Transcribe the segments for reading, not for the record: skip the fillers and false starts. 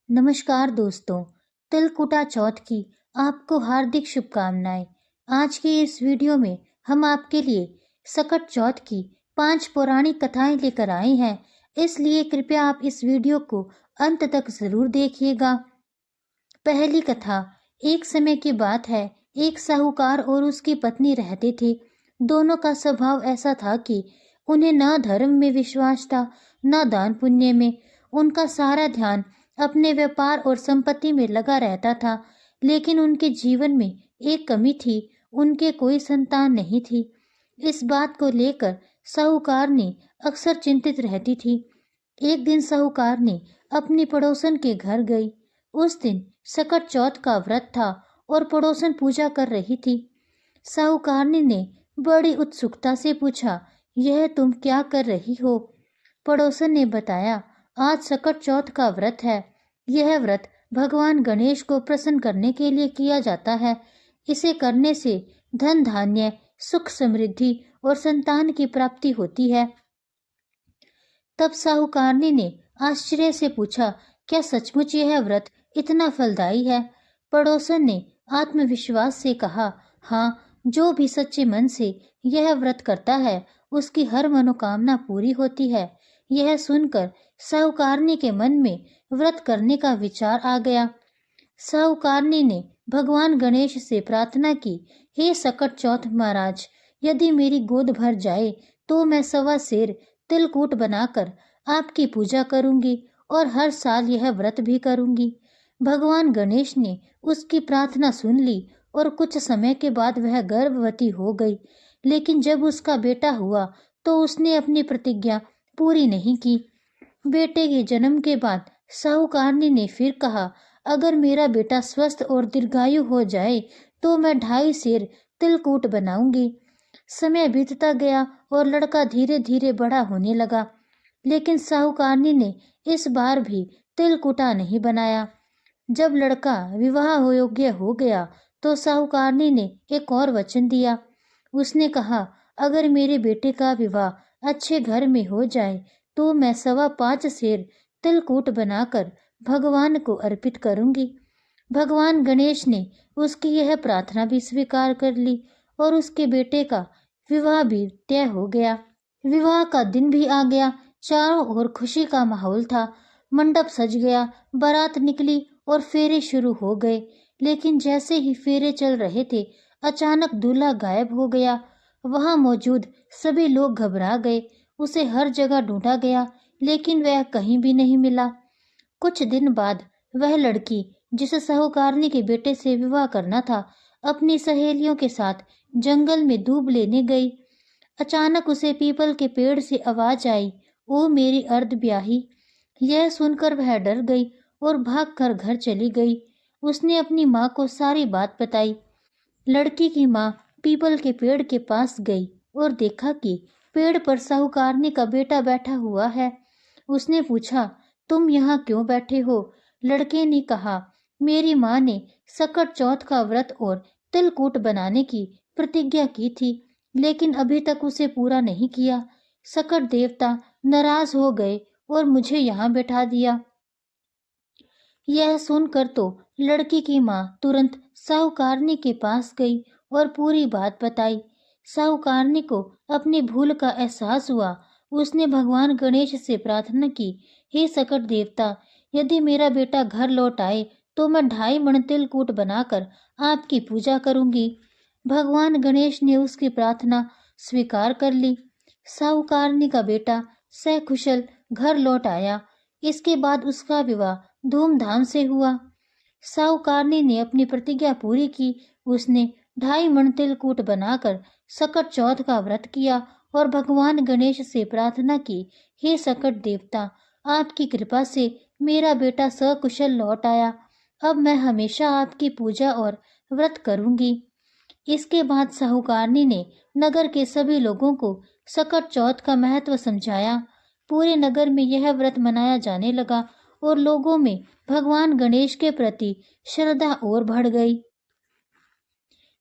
नमस्कार दोस्तों, तिलकुटा चौथ की आपको हार्दिक शुभकामनाएं। आज की इस वीडियो में हम आपके लिए सकट चौथ की 5 पौराणिक कथाएं लेकर आए हैं, इसलिए कृपया आप इस वीडियो को अंत तक जरूर देखिएगा। पहली कथा। एक समय की बात है, एक साहूकार और उसकी पत्नी रहते थे। दोनों का स्वभाव ऐसा था कि उन्हें न धर्म में विश्वास था, न दान पुण्य में। उनका सारा ध्यान अपने व्यापार और संपत्ति में लगा रहता था, लेकिन उनके जीवन में एक कमी थी, उनके कोई संतान नहीं थी। इस बात को लेकर साहूकार ने अक्सर चिंतित रहती थी। एक दिन साहूकार ने अपनी पड़ोसन के घर गई। उस दिन सकट चौथ का व्रत था और पड़ोसन पूजा कर रही थी। साहूकारनी ने बड़ी उत्सुकता से पूछा, यह तुम क्या कर रही हो? पड़ोसन ने बताया, आज सकट चौथ का व्रत है। यह व्रत भगवान गणेश को प्रसन्न करने के लिए किया जाता है। इसे करने से धन धान्य, सुख समृद्धि और संतान की प्राप्ति होती है। तब साहूकारनी ने आश्चर्य से पूछा, क्या सचमुच यह व्रत इतना फलदायी है? पड़ोसन ने आत्मविश्वास से कहा, हाँ, जो भी सच्चे मन से यह व्रत करता है उसकी हर मनोकामना पूरी होती है। यह सुनकर साहूकारनी के मन में व्रत करने का विचार आ गया। साहूकारनी ने भगवान गणेश से प्रार्थना की, हे सकट चौथ महाराज, यदि मेरी गोद भर जाए तो मैं 1.25 सेर तिलकूट बनाकर आपकी पूजा करूंगी और हर साल यह व्रत भी करूंगी। भगवान गणेश ने उसकी प्रार्थना सुन ली और कुछ समय के बाद वह गर्भवती हो गई। लेकिन जब उसका बेटा हुआ तो उसने अपनी प्रतिज्ञा पूरी नहीं की। बेटे के जन्म के बाद साहूकारनी ने फिर कहा, अगर मेरा बेटा स्वस्थ और दीर्घायु हो जाए तो मैं 2.5 सेर तिलकूट बनाऊंगी। समय बीतता गया और लड़का धीरे धीरे बड़ा होने लगा, लेकिन साहूकारनी ने इस बार भी तिलकुटा नहीं बनाया। जब लड़का विवाह योग्य हो गया तो साहूकारनी ने एक और वचन दिया। उसने कहा, अगर मेरे बेटे का विवाह अच्छे घर में हो जाए तो मैं 5.25 सेर तिलकूट बनाकर भगवान को अर्पित करूंगी। भगवान गणेश ने उसकी यह प्रार्थना भी स्वीकार कर ली और उसके बेटे का विवाह भी तय हो गया। विवाह का दिन भी आ गया। चारों ओर खुशी का माहौल था। मंडप सज गया, बारात निकली और फेरे शुरू हो गए। लेकिन जैसे ही फेरे चल रहे थे, अचानक दूल्हा गायब हो गया। वहां मौजूद सभी लोग घबरा गए। उसे हर जगह ढूंढा गया, लेकिन वह कहीं भी नहीं मिला। कुछ दिन बाद वह लड़की जिसे साहूकारनी के बेटे से विवाह करना था, अपनी सहेलियों के साथ जंगल में दूब लेने गई। अचानक उसे पीपल के पेड़ से आवाज आई, ओ मेरी अर्ध ब्याही। यह सुनकर वह डर गई और भागकर घर चली गई। उसने अपनी माँ को सारी बात बताई। लड़की की माँ पीपल के पेड़ के पास गई और देखा कि पेड़ पर साहूकारनी का बेटा बैठा हुआ है। उसने पूछा, तुम यहाँ क्यों बैठे हो? लड़के ने कहा, मेरी माँ ने सकट चौथ का व्रत और तिलकूट बनाने की प्रतिज्ञा की थी, लेकिन अभी तक उसे पूरा नहीं किया। सकट देवता नाराज हो गए और मुझे यहाँ बैठा दिया। यह सुनकर तो लड़की की माँ तुरंत साहूकारनी के पास गई और पूरी बात बताई। साहूकारनी को अपनी भूल का एहसास हुआ। उसने भगवान गणेश से प्रार्थना की, हे सकट देवता, यदि मेरा बेटा घर लौट आए तो मैं 2.5 मण तिलकूट बनाकर आपकी पूजा करूंगी। भगवान गणेश ने उसकी प्रार्थना स्वीकार कर ली। साहूकारनी का बेटा सकुशल घर लौट आया। इसके बाद उसका विवाह धूमधाम से हुआ। साहूकारनी ने अपनी प्रतिज्ञा पूरी की। उसने 2.5 मण तिलकूट बनाकर सकट चौथ का व्रत किया और भगवान गणेश से प्रार्थना की, हे सकट देवता, आपकी कृपा से मेरा बेटा सकुशल लौट आया। अब मैं हमेशा आपकी पूजा और व्रत करूंगी। इसके बाद साहूकारनी ने नगर के सभी लोगों को सकट चौथ का महत्व समझाया। पूरे नगर में यह व्रत मनाया जाने लगा और लोगों में भगवान गणेश के प्रति श्रद्धा और बढ़ गई।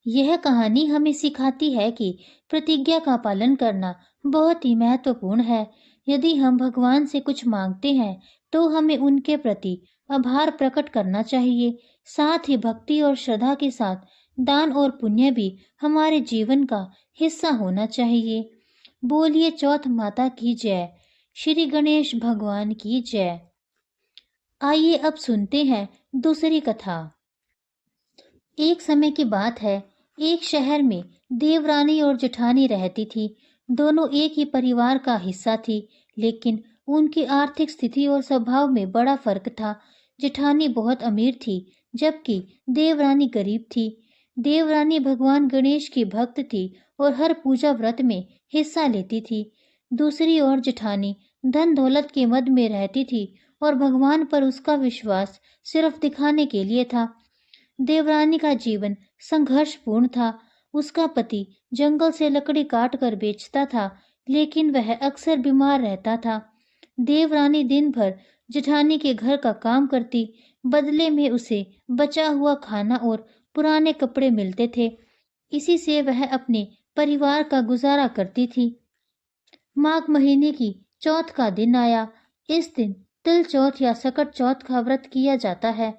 यह कहानी हमें सिखाती है कि प्रतिज्ञा का पालन करना बहुत ही महत्वपूर्ण है। यदि हम भगवान से कुछ मांगते हैं तो हमें उनके प्रति आभार प्रकट करना चाहिए। साथ ही भक्ति और श्रद्धा के साथ दान और पुण्य भी हमारे जीवन का हिस्सा होना चाहिए। बोलिए चौथ माता की जय। श्री गणेश भगवान की जय। आइए अब सुनते हैं दूसरी कथा। एक समय की बात है, एक शहर में देवरानी और जेठानी रहती थी। दोनों एक ही परिवार का हिस्सा थी, लेकिन उनकी आर्थिक स्थिति और स्वभाव में बड़ा फर्क था। जेठानी बहुत अमीर थी, जबकि देवरानी गरीब थी। देवरानी भगवान गणेश की भक्त थी और हर पूजा व्रत में हिस्सा लेती थी। दूसरी ओर जेठानी धन दौलत के मद में रहती थी और भगवान पर उसका विश्वास सिर्फ दिखाने के लिए था। देवरानी का जीवन संघर्षपूर्ण था। उसका पति जंगल से लकड़ी काट कर बेचता था, लेकिन वह अक्सर बीमार रहता था। देवरानी दिन भर जेठानी के घर का काम करती, बदले में उसे बचा हुआ खाना और पुराने कपड़े मिलते थे। इसी से वह अपने परिवार का गुजारा करती थी। माघ महीने की चौथ का दिन आया। इस दिन तिल चौथ या सकट चौथ का व्रत किया जाता है।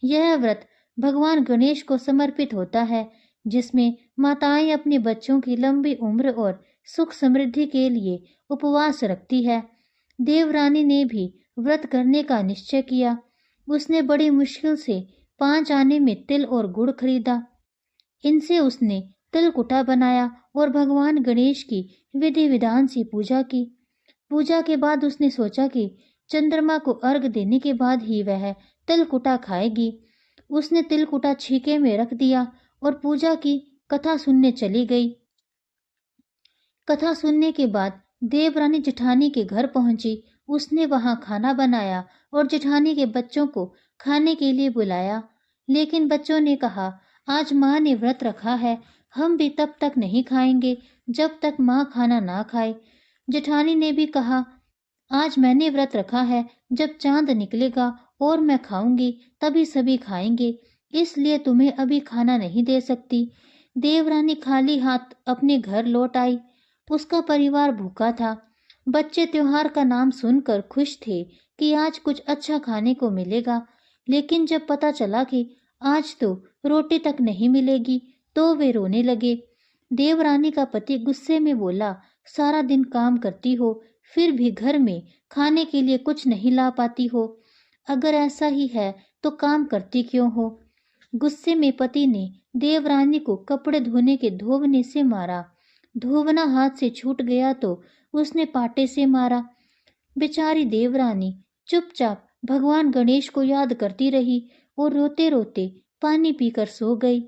यह व्रत भगवान गणेश को समर्पित होता है, जिसमें माताएं अपने बच्चों की लंबी उम्र और सुख समृद्धि के लिए उपवास रखती है। देवरानी ने भी व्रत करने का निश्चय किया। उसने बड़ी मुश्किल से 5 आने में तिल और गुड़ खरीदा। इनसे उसने तिलकुटा बनाया और भगवान गणेश की विधि विधान से पूजा की। पूजा के बाद उसने सोचा कि चंद्रमा को अर्घ देने के बाद ही वह तिलकुटा खाएगी। उसने तिलकुटा छीके में रख दिया और पूजा की कथा सुनने चली गई। कथा सुनने के बाद देवरानी जेठानी के घर पहुंची। उसने वहां खाना बनाया और जेठानी के बच्चों को खाने के लिए बुलाया, लेकिन बच्चों ने कहा, आज माँ ने व्रत रखा है, हम भी तब तक नहीं खाएंगे जब तक माँ खाना ना खाए। जेठानी ने भी कहा, आज मैंने व्रत रखा है, जब चांद निकलेगा और मैं खाऊंगी तभी सभी खाएंगे, इसलिए तुम्हें अभी खाना नहीं दे सकती। देवरानी खाली हाथ अपने घर लौट आई। उसका परिवार भूखा था। बच्चे त्योहार का नाम सुनकर खुश थे कि आज कुछ अच्छा खाने को मिलेगा, लेकिन जब पता चला कि आज तो रोटी तक नहीं मिलेगी, तो वे रोने लगे। देवरानी का पति गुस्से में बोला, सारा दिन काम करती हो, फिर भी घर में खाने के लिए कुछ नहीं ला पाती हो। अगर ऐसा ही है तो काम करती क्यों हो? गुस्से में पति ने देवरानी को कपड़े धोने के धोवने से मारा। धोवना हाथ से छूट गया तो उसने पाटे से मारा। बेचारी देवरानी चुपचाप भगवान गणेश को याद करती रही और रोते रोते पानी पीकर सो गई।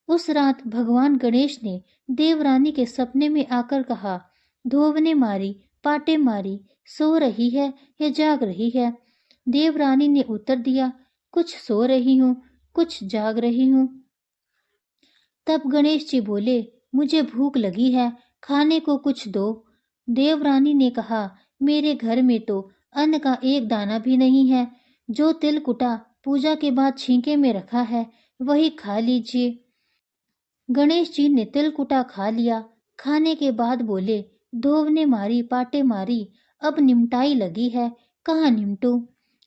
उस रात भगवान गणेश ने देवरानी के सपने में आकर कहा, धोवने मारी, पाटे मारी, सो रही है या जाग रही है? देवरानी ने उत्तर दिया, कुछ सो रही हूँ, कुछ जाग रही हूँ। तब गणेश जी बोले, मुझे भूख लगी है, खाने को कुछ दो। देवरानी ने कहा, मेरे घर में तो अन्न का एक दाना भी नहीं है। जो तिलकुटा पूजा के बाद छींके में रखा है, वही खा लीजिए। गणेश जी ने तिलकुटा खा लिया। खाने के बाद बोले, धोवने मारी, पाटे मारी, अब निमटाई लगी है, कहाँ निमटूं?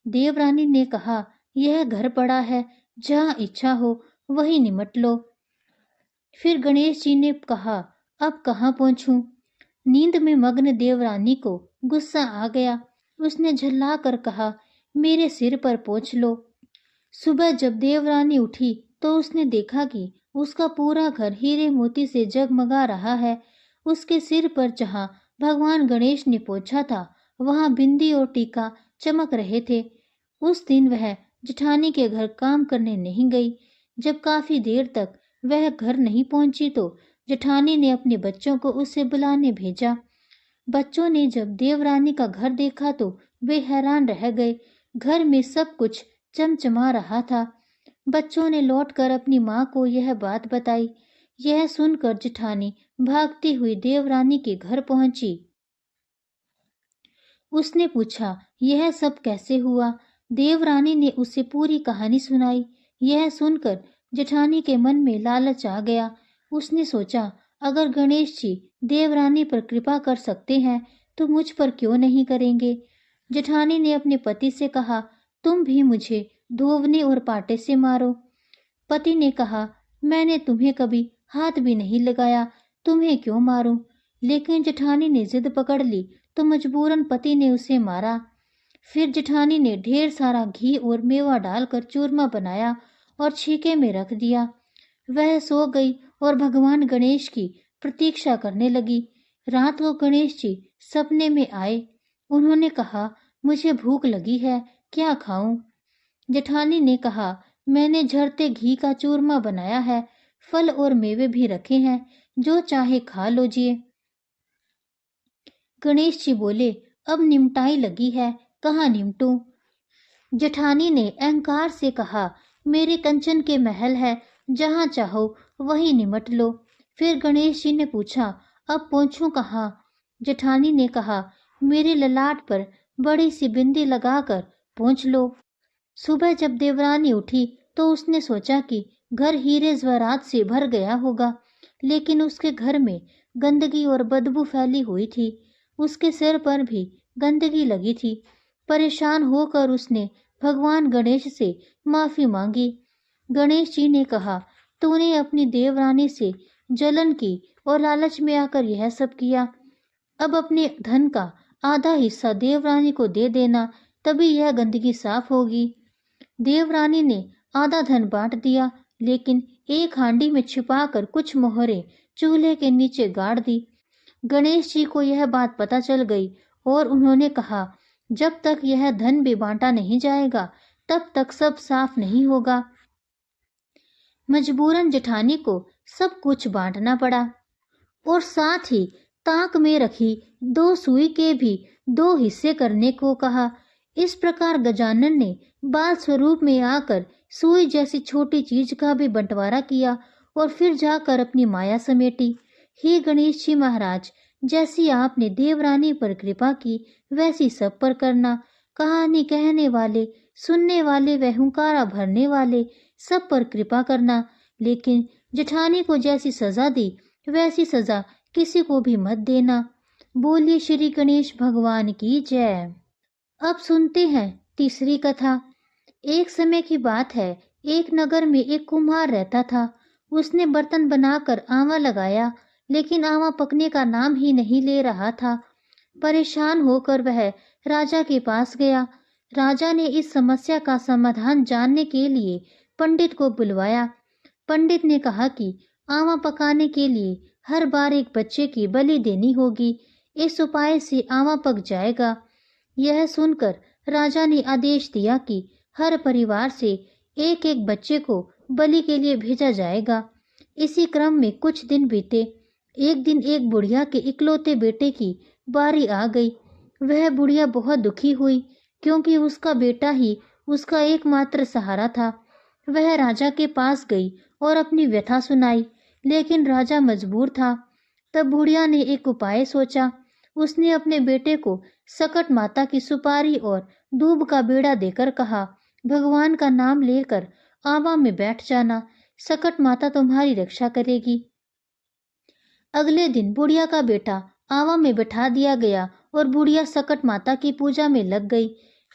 देवरानी ने कहा, यह घर पड़ा है, जहाँ इच्छा हो वही निमट लो। फिर गणेश जी ने कहा, अब कहाँ पहुंचूं? नींद में मग्न देवरानी को गुस्सा आ गया। उसने झल्ला कर कहा, मेरे सिर पर पोंछ लो। सुबह जब देवरानी उठी तो उसने देखा कि उसका पूरा घर हीरे मोती से जगमगा रहा है। उसके सिर पर जहाँ भगवान गणेश ने पोंछा था, वहाँ बिंदी और टीका चमक रहे थे। उस दिन वह जेठानी के घर काम करने नहीं गई। जब काफी देर तक वह घर नहीं पहुंची तो जेठानी ने अपने बच्चों को उसे बुलाने भेजा। बच्चों ने जब देवरानी का घर देखा तो वे हैरान रह गए। घर में सब कुछ चमचमा रहा था। बच्चों ने लौटकर अपनी माँ को यह बात बताई। यह सुनकर जेठानी भागती हुई देवरानी के घर पहुंची। उसने पूछा, यह सब कैसे हुआ? देवरानी ने उसे पूरी कहानी सुनाई। यह सुनकर जेठानी के मन में लालच आ गया। उसने सोचा, अगर गणेश जी देवरानी पर कृपा कर सकते हैं तो मुझ पर क्यों नहीं करेंगे? जेठानी ने अपने पति से कहा, तुम भी मुझे धोवने और पाटे से मारो। पति ने कहा, मैंने तुम्हें कभी हाथ भी नहीं लगाया, तुम्हें क्यों मारूं? लेकिन जेठानी ने जिद पकड़ ली तो मजबूरन पति ने उसे मारा। फिर जेठानी ने ढेर सारा घी और मेवा डालकर चूरमा बनाया और छीके में रख दिया। वह सो गई और भगवान गणेश की प्रतीक्षा करने लगी। रात को गणेश जी सपने में आए। उन्होंने कहा, मुझे भूख लगी है, क्या खाऊं? जेठानी ने कहा, मैंने झरते घी का चूरमा बनाया है, फल और मेवे भी रखे हैं, जो चाहे खा लोजिए। गणेश जी बोले, अब निमटाई लगी है, कहाँ निमटूं? जेठानी ने अहंकार से कहा, मेरे कंचन के महल है, जहाँ चाहो वहीं निमट लो। फिर गणेश जी ने पूछा, अब पहुंचूं कहाँ? जेठानी ने कहा, मेरे ललाट पर बड़ी सी बिंदी लगाकर पहुंच लो। सुबह जब देवरानी उठी तो उसने सोचा कि घर हीरे जवाहरात से भर गया होगा, लेकिन उसके घर में गंदगी और बदबू फैली हुई थी। उसके सिर पर भी गंदगी लगी थी। परेशान होकर उसने भगवान गणेश से माफी मांगी। गणेश जी ने कहा, तूने अपनी देवरानी से जलन की और लालच में आकर यह सब किया। अब अपने धन का आधा हिस्सा देवरानी को दे देना, तभी यह गंदगी साफ होगी। देवरानी ने आधा धन बांट दिया, लेकिन एक हांडी में छिपाकर कुछ मोहरें चूल्हे के नीचे गाड़ दी। गणेश जी को यह बात पता चल गई और उन्होंने कहा, जब तक यह धन भी बांटा नहीं जाएगा तब तक सब साफ नहीं होगा। मजबूरन जेठानी को सब कुछ बांटना पड़ा और साथ ही ताक में रखी 2 सुई के भी 2 हिस्से करने को कहा। इस प्रकार गजानन ने बाल स्वरूप में आकर सुई जैसी छोटी चीज का भी बंटवारा किया और फिर जाकर अपनी माया समेटी। हे गणेश जी महाराज, जैसी आपने देवरानी पर कृपा की वैसी सब पर करना। कहानी कहने वाले, सुनने वाले व हुंकारा भरने वाले सब पर कृपा करना। लेकिन जेठानी को जैसी सजा दी वैसी सजा किसी को भी मत देना। बोलिए श्री गणेश भगवान की जय। अब सुनते हैं तीसरी कथा। एक समय की बात है, एक नगर में एक कुम्हार रहता था। उसने बर्तन बनाकर आंवा लगाया, लेकिन आंवा पकने का नाम ही नहीं ले रहा था। परेशान होकर वह राजा के पास गया। राजा ने इस समस्या का समाधान जानने के लिए पंडित को बुलवाया। पंडित ने कहा कि आंवा पकाने के लिए हर बार एक बच्चे की बलि देनी होगी। इस उपाय से आंवा पक जाएगा। यह सुनकर राजा ने आदेश दिया कि हर परिवार से एक एक बच्चे को बलि के लिए भेजा जाएगा। इसी क्रम में कुछ दिन बीते। एक दिन एक बुढ़िया के इकलौते बेटे की बारी आ गई। वह बुढ़िया बहुत दुखी हुई, क्योंकि उसका बेटा ही उसका एकमात्र सहारा था। वह राजा के पास गई और अपनी व्यथा सुनाई, लेकिन राजा मजबूर था। तब बुढ़िया ने एक उपाय सोचा। उसने अपने बेटे को सकट माता की सुपारी और दूब का बेड़ा देकर कहा, भगवान का नाम लेकर आंवा में बैठ जाना, सकट माता तुम्हारी रक्षा करेगी। अगले दिन बुढ़िया का बेटा आंवा में बैठा दिया गया और बुढ़िया सकट माता की पूजा में लग गई।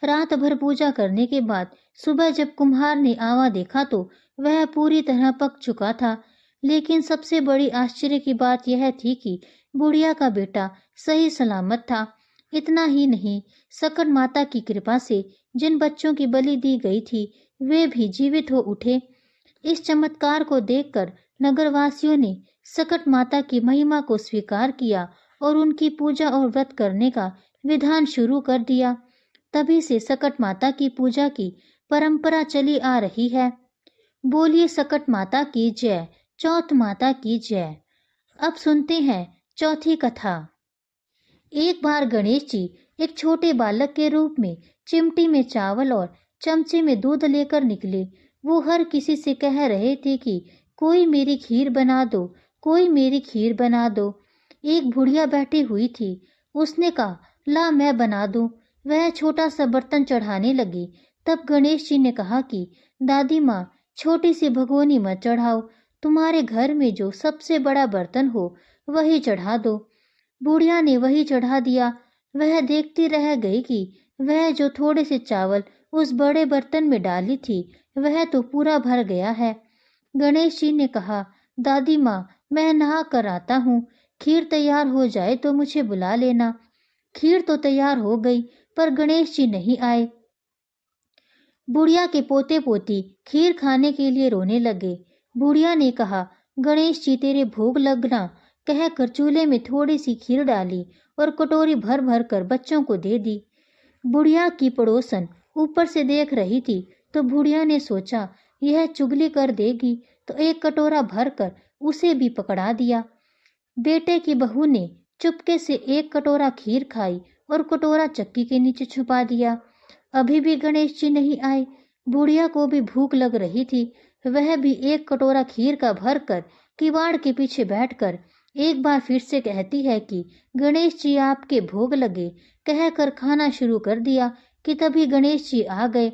रात भर पूजा करने के बाद सुबह जब कुम्हार ने आंवा देखा तो वह पूरी तरह पक चुका था। लेकिन सबसे बड़ी आश्चर्य की बात यह थी कि बुढ़िया का बेटा सही सलामत था। इतना ही नहीं, सकट माता की कृपा से जिन बच्चों की बलि दी गई थी वे भी जीवित हो उठे। इस चमत्कार को देखकर नगरवासियों ने सकट माता की महिमा को स्वीकार किया और उनकी पूजा और व्रत करने का विधान शुरू कर दिया। तभी से सकट माता की पूजा की परंपरा चली आ रही है। बोलिए सकट माता की जय, चौथ माता की जय। अब सुनते हैं चौथी कथा। एक बार गणेश जी एक छोटे बालक के रूप में चिमटी में चावल और चमचे में दूध लेकर निकले। वो हर किसी से कह रहे थे कि कोई मेरी खीर बना दो, कोई मेरी खीर बना दो। एक बुढ़िया बैठी हुई थी। उसने कहा, ला मैं बना दूं। वह छोटा सा बर्तन चढ़ाने लगी। तब गणेश जी ने कहा कि दादी माँ, छोटी सी भगोनी मत चढ़ाओ, तुम्हारे घर में जो सबसे बड़ा बर्तन हो वही चढ़ा दो। बुढ़िया ने वही चढ़ा दिया। वह देखती रह गई कि वह जो थोड़े से चावल उस बड़े बर्तन में डाली थी वह तो पूरा भर गया है। गणेश जी ने कहा, दादी माँ, मैं नहा कर आता हूँ, खीर तैयार हो जाए तो मुझे बुला लेना। खीर तो तैयार हो गई, पर गणेश जी नहीं आए। बुढ़िया के पोते पोती खीर खाने के लिए रोने लगे। बुढ़िया ने कहा, गणेश जी तेरे भोग लगना कहकर चूल्हे में थोड़ी सी खीर डाली और कटोरी भर भर कर बच्चों को दे दी। बुढ़िया की पड़ोसन ऊपर से देख रही थी तो बुढ़िया ने सोचा, यह चुगली कर देगी, तो एक कटोरा भर कर उसे भी पकड़ा दिया। बेटे की बहू ने चुपके से एक कटोरा खीर खाई और कटोरा चक्की के नीचे छुपा दिया। अभी भी गणेश जी नहीं आए। बुढ़िया को भी भूख लग रही थी। वह भी एक कटोरा खीर का भर कर किवाड़ के पीछे बैठकर एक बार फिर से कहती है कि गणेश जी आपके भोग लगे कहकर खाना शुरू कर दिया कि तभी गणेश जी आ गए।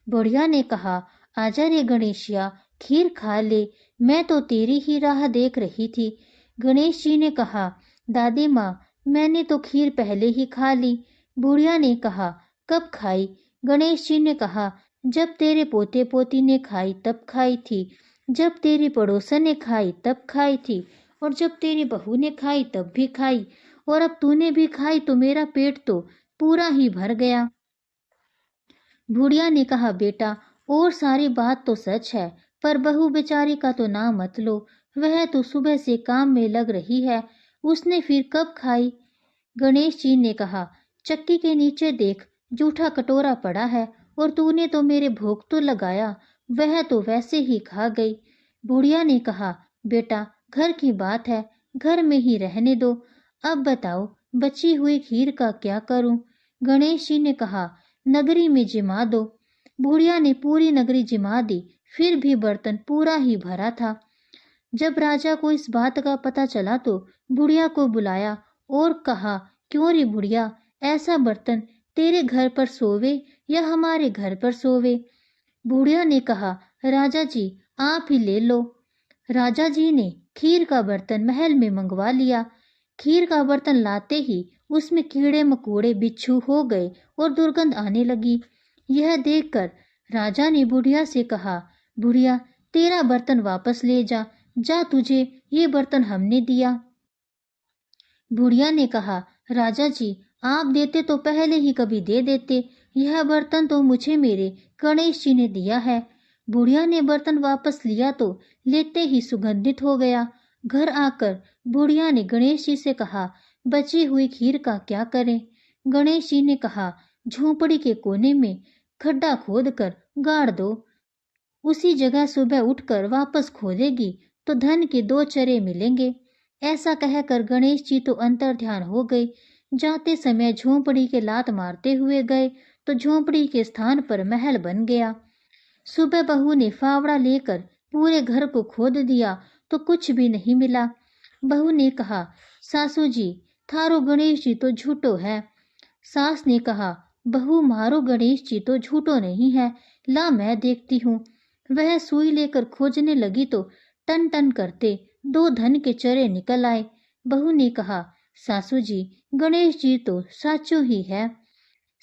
बुढ़िया ने कहा, आजा रे गणेशिया, खीर खा ले, मैं तो तेरी ही राह देख रही थी। गणेश जी ने कहा, दादी माँ, मैंने तो खीर पहले ही खा ली। बुढ़िया ने कहा, कब खाई? गणेश जी ने कहा, जब तेरे पोते पोती ने खाई तब खाई थी, जब तेरी पड़ोसन ने खाई तब खाई थी, और जब तेरी बहू ने खाई तब भी खाई, और अब तूने भी खाई तो मेरा पेट तो पूरा ही भर गया। बुढ़िया ने कहा, बेटा, और सारी बात तो सच है, पर बहू बेचारी का तो नाम मत लो। वह तो सुबह से काम में लग रही है, उसने फिर कब खाई? गणेश जी ने कहा, चक्की के नीचे देख, जूठा कटोरा पड़ा है, और तूने तो मेरे भोग तो लगाया, वह तो वैसे ही खा गई। बुढ़िया ने कहा, बेटा, घर की बात है, घर में ही रहने दो। अब बताओ, बची हुई खीर का क्या करूं? गणेश जी ने कहा, नगरी में जिमा दो। बुढ़िया ने पूरी नगरी जिमा दी, फिर भी बर्तन पूरा ही भरा था। जब राजा को इस बात का पता चला तो बुढ़िया को बुलाया और कहा, क्यों रे बुढ़िया, ऐसा बर्तन तेरे घर पर सोवे या हमारे घर पर सोवे? बुढ़िया ने कहा, राजा जी, आप ही ले लो। राजा जी ने खीर का बर्तन महल में मंगवा लिया। खीर का बर्तन लाते ही उसमें कीड़े मकोड़े बिच्छू हो गए और दुर्गंध आने लगी। यह देखकर राजा ने बुढ़िया से कहा, बुढ़िया, तेरा बर्तन वापस ले जा, जा, तुझे ये बर्तन हमने दिया। बुढ़िया ने कहा, राजा जी, आप देते तो पहले ही कभी दे देते, यह बर्तन तो मुझे मेरे गणेश जी ने दिया है। बुढ़िया ने बर्तन वापस लिया तो लेते ही सुगंधित हो गया। घर आकर बुढ़िया ने गणेश जी से कहा, बची हुई खीर का क्या करें? गणेश जी ने कहा, झोंपड़ी के कोने में खड्डा खोद कर गाड़ दो, उसी जगह सुबह उठकर वापस खोदेगी तो धन के 2 चरे मिलेंगे। ऐसा कहकर गणेश जी तो अंतर ध्यान हो गए। जाते समय झोंपड़ी के लात मारते हुए गए तो झोंपड़ी के स्थान पर महल बन गया। सुबह बहू ने फावड़ा लेकर पूरे घर को खोद दिया तो कुछ भी नहीं मिला। बहू ने कहा, सासू जी, थारो गणेश जी तो झूठो है। सास ने कहा, बहू, मारो गणेश जी तो झूठो नहीं है, ला मैं देखती हूँ। वह सुई लेकर खोजने लगी तो टन टन करते 2 धन के चरे निकल आए। बहू ने कहा, सासू जी, गणेश जी तो साचो ही है।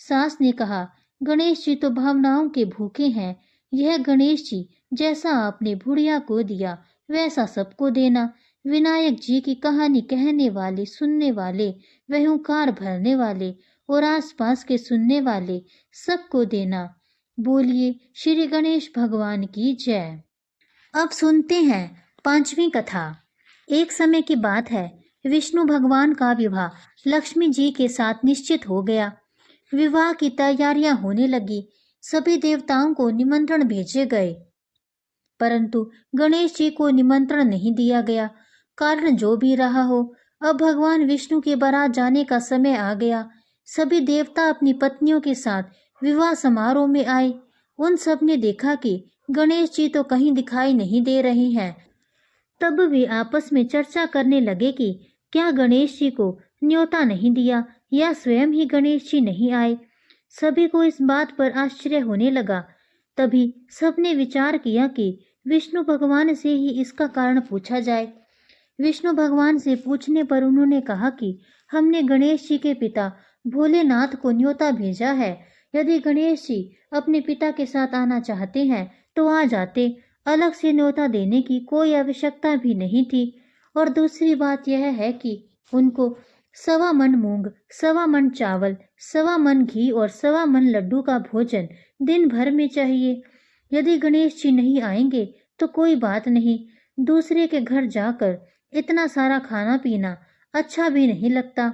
सास ने कहा, गणेश जी तो भावनाओं के भूखे हैं। यह गणेश जी जैसा आपने बुढ़िया को दिया वैसा सबको देना। विनायक जी की कहानी कहने वाले, सुनने वाले, वह हुंकार भरने वाले और आसपास के सुनने वाले सबको देना। बोलिए श्री गणेश भगवान की जय। अब सुनते हैं 5वीं कथा। एक समय की बात है, विष्णु भगवान का विवाह लक्ष्मी जी के साथ निश्चित हो गया। विवाह की तैयारियां होने लगी। सभी देवताओं को निमंत्रण भेजे गए, परंतु गणेश जी को निमंत्रण नहीं दिया गया। कारण जो भी रहा हो, अब भगवान विष्णु के बारात जाने का समय आ गया। सभी देवता अपनी पत्नियों के साथ विवाह समारोह में आए। उन सब ने देखा कि गणेश जी तो कहीं दिखाई नहीं दे रहे हैं। तब वे आपस में चर्चा करने लगे कि क्या गणेश जी को न्योता नहीं दिया या स्वयं ही गणेश जी नहीं आए। सभी को इस बात पर आश्चर्य होने लगा। तभी सबने विचार किया कि विष्णु भगवान से ही इसका कारण पूछा जाए। विष्णु भगवान से पूछने पर उन्होंने कहा कि हमने गणेश जी के पिता भोलेनाथ को न्योता भेजा है। यदि गणेश जी अपने पिता के साथ आना चाहते हैं तो आ जाते, अलग से न्योता देने की कोई आवश्यकता भी नहीं थी। और दूसरी बात यह है कि उनको 1.25 मन मूंग, 1.25 मन चावल, 1.25 मन घी और 1.25 मन लड्डू का भोजन दिन भर में चाहिए। यदि गणेश जी नहीं आएंगे तो कोई बात नहीं, दूसरे के घर जाकर इतना सारा खाना पीना अच्छा भी नहीं लगता।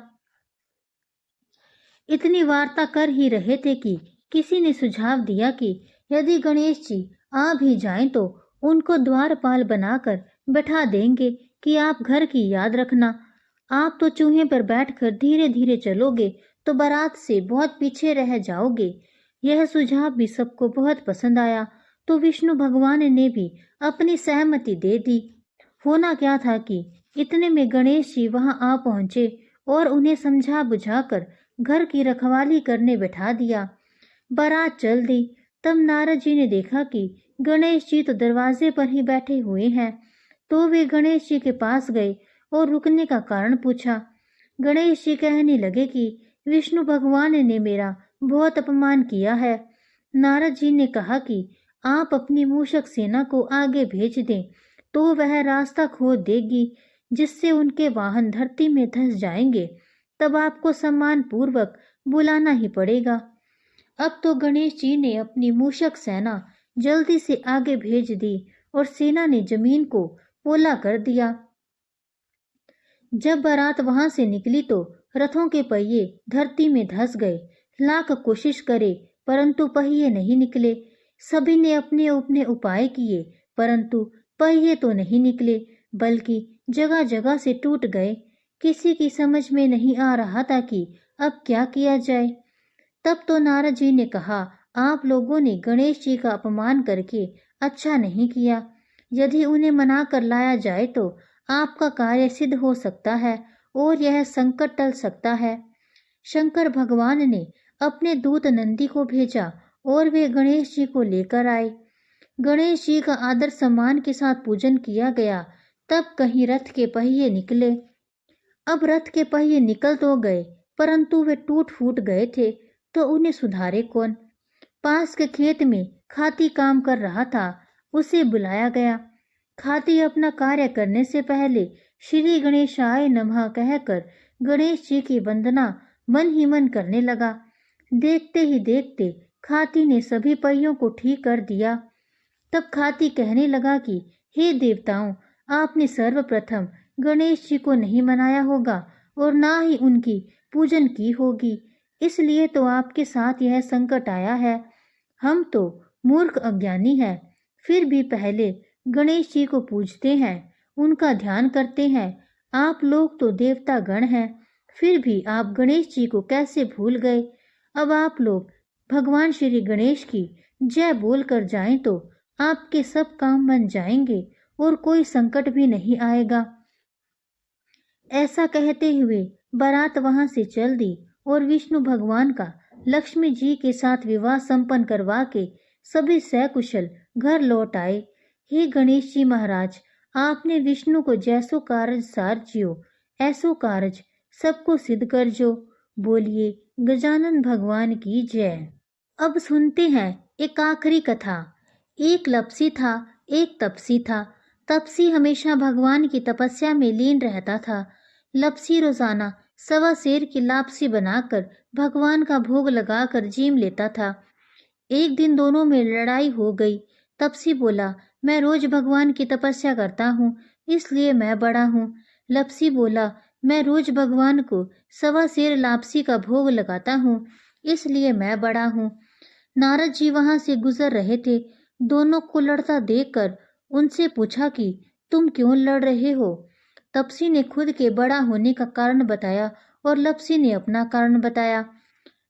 इतनी वार्ता कर ही रहे थे कि किसी ने सुझाव दिया कि यदि गणेश जी आ भी जाएं तो उनको द्वारपाल बनाकर बैठा देंगे कि आप घर की याद रखना। आप तो चूहे पर बैठकर धीरे धीरे चलोगे तो बारात से बहुत पीछे रह जाओगे। यह सुझाव भी सबको बहुत पसंद आया, तो विष्णु भगवान ने भी अपनी सहमति दे दी। होना क्या था कि इतने में गणेश जी वहां आ पहुंचे और उन्हें समझा बुझाकर घर की रखवाली करने बैठा दिया। बारात चल दी। तब नारद जी ने देखा कि गणेश जी तो दरवाजे पर ही बैठे हुए हैं, तो वे गणेश जी के पास गए और रुकने का कारण पूछा। गणेश जी कहने लगे कि विष्णु भगवान ने मेरा बहुत अपमान किया है। नारद जी ने कहा कि आप अपनी मूषक सेना को आगे भेज दें, तो वह रास्ता खोद देगी, जिससे उनके वाहन धरती में धंस जाएंगे। तब आपको सम्मान पूर्वक बुलाना ही पड़ेगा। अब तो गणेश जी ने अपनी मूषक सेना जल्दी से आगे भेज दी और सेना ने जमीन को पोला कर दिया। जब बारात वहां से निकली तो रथों के पहिए धरती में धंस गए। लाख कोशिश करे परंतु पहिए नहीं निकले। सभी ने अपने अपने उपाय किए परंतु पहिए तो नहीं निकले, बल्कि जगह जगह से टूट गए। किसी की समझ में नहीं आ रहा था कि अब क्या किया जाए। तब तो नारद जी ने कहा, आप लोगों ने गणेश जी का अपमान करके अच्छा नहीं किया। यदि उन्हें मना कर लाया जाए तो आपका कार्य सिद्ध हो सकता है और यह संकट टल सकता है। शंकर भगवान ने अपने दूत नंदी को भेजा और वे गणेश जी को लेकर आए। गणेश जी का आदर सम्मान के साथ पूजन किया गया। तब कहीं रथ के पहिए निकले। अब रथ के पहिए निकल तो गए परंतु वे टूट फूट गए थे, तो उन्हें सुधारे कौन। पास के खेत में खाती काम कर रहा था, उसे बुलाया गया। खाती अपना कार्य करने से पहले श्री गणेशाय नमः कहकर गणेश जी की वंदना मन ही मन करने लगा। देखते ही देखते खाती ने सभी पहियों को ठीक कर दिया। तब खाती कहने लगा कि हे देवताओं, आपने सर्वप्रथम गणेश जी को नहीं मनाया होगा और ना ही उनकी पूजन की होगी, इसलिए तो आपके साथ यह संकट आया है। हम तो मूर्ख अज्ञानी हैं, फिर भी पहले गणेश जी को पूजते हैं, उनका ध्यान करते हैं। आप लोग तो देवता गण हैं, फिर भी आप गणेश जी को कैसे भूल गए। अब आप लोग भगवान श्री गणेश की जय बोल कर जाएं तो आपके सब काम बन जाएंगे और कोई संकट भी नहीं आएगा। ऐसा कहते हुए बारात वहां से चल दी और विष्णु भगवान का लक्ष्मी जी के साथ विवाह संपन्न करवा के सभी सकुशल घर लौट आए। हे गणेश जी महाराज, आपने विष्णु को जैसो कारज सारजियो, ऐसो कारज सबको सिद्ध कर जो। बोलिए गजानन भगवान की जय। अब सुनते हैं एक आखिरी कथा। एक लपसी था, एक तपसी था। तपसी हमेशा भगवान की तपस्या में लीन रहता था। लपसी रोजाना 1.25 सेर की लापसी बनाकर भगवान का भोग लगाकर जीम लेता था। एक दिन दोनों में लड़ाई हो गई। तपसी बोला, मैं रोज भगवान की तपस्या करता हूँ, इसलिए मैं बड़ा हूँ। लपसी बोला, मैं रोज भगवान को 1.25 सेर लापसी का भोग लगाता हूँ, इसलिए मैं बड़ा हूँ। नारद जी वहां से गुजर रहे थे। दोनों को लड़ता देखकर उनसे पूछा कि तुम क्यों लड़ रहे हो। तपसी ने खुद के बड़ा होने का कारण बताया और लपसी ने अपना कारण बताया।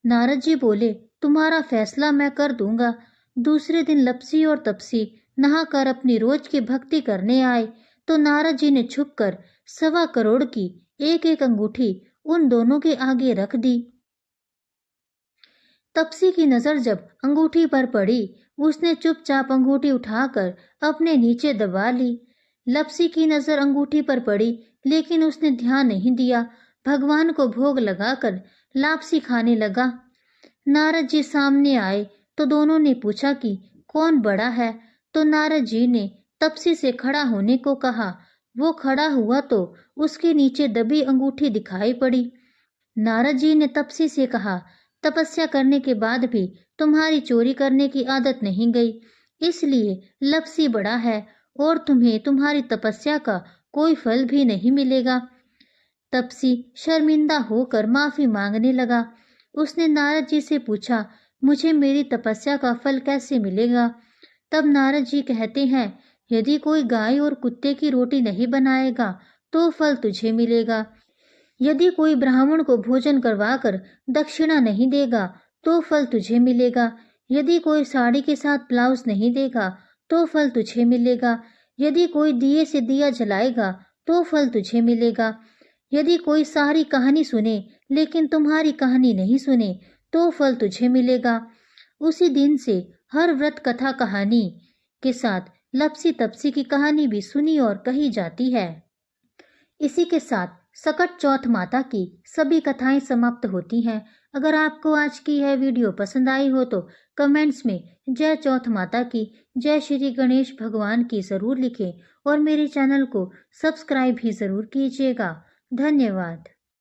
नारद जी बोले, तुम्हारा फैसला मैं कर दूंगा। दूसरे दिन लपसी और तपसी नहाकर अपनी रोज की भक्ति करने आए तो नारद जी ने छुपकर 1.25 करोड़ की एक एक अंगूठी उन दोनों के आगे रख दी। तपसी की नजर जब अंगूठी पर पड़ी, उसने चुपचाप अंगूठी उठाकर अपने नीचे दबा ली। लपसी की नजर अंगूठी पर पड़ी, लेकिन उसने ध्यान नहीं दिया। भगवान को भोग लगाकर लापसी खाने लगा। नारद जी सामने आए तो दोनों ने पूछा कि कौन बड़ा है, तो नारद जी ने तपसी से खड़ा होने को कहा। वो खड़ा हुआ तो उसके नीचे दबी अंगूठी दिखाई पड़ी। नारद जी ने तपसी से कहा, तपस्या करने के बाद भी तुम्हारी चोरी करने की आदत नहीं गई, इसलिए लपसी बड़ा है और तुम्हें तुम्हारी तपस्या का कोई फल भी नहीं मिलेगा। तपसी शर्मिंदा होकर माफी मांगने लगा। उसने नारद जी से पूछा, मुझे मेरी तपस्या का फल कैसे मिलेगा? तब नारद जी कहते हैं, यदि कोई गाय और कुत्ते की रोटी नहीं बनाएगा तो फल तुझे मिलेगा। यदि कोई ब्राह्मण को भोजन करवाकर दक्षिणा नहीं देगा तो फल तुझे मिलेगा। यदि कोई साड़ी के साथ ब्लाउज नहीं देगा तो फल तुझे मिलेगा। यदि कोई दिए से दिया जलाएगा तो फल तुझे मिलेगा। यदि कोई सारी कहानी सुने लेकिन तुम्हारी कहानी नहीं सुने तो फल तुझे मिलेगा। उसी दिन से हर व्रत कथा कहानी के साथ लपसी तपसी की कहानी भी सुनी और कही जाती है। इसी के साथ सकट चौथ माता की सभी कथाएं समाप्त होती हैं। अगर आपको आज की यह वीडियो पसंद आई हो तो कमेंट्स में जय चौथ माता की, जय श्री गणेश भगवान की जरूर लिखें और मेरे चैनल को सब्सक्राइब भी जरूर कीजिएगा। धन्यवाद।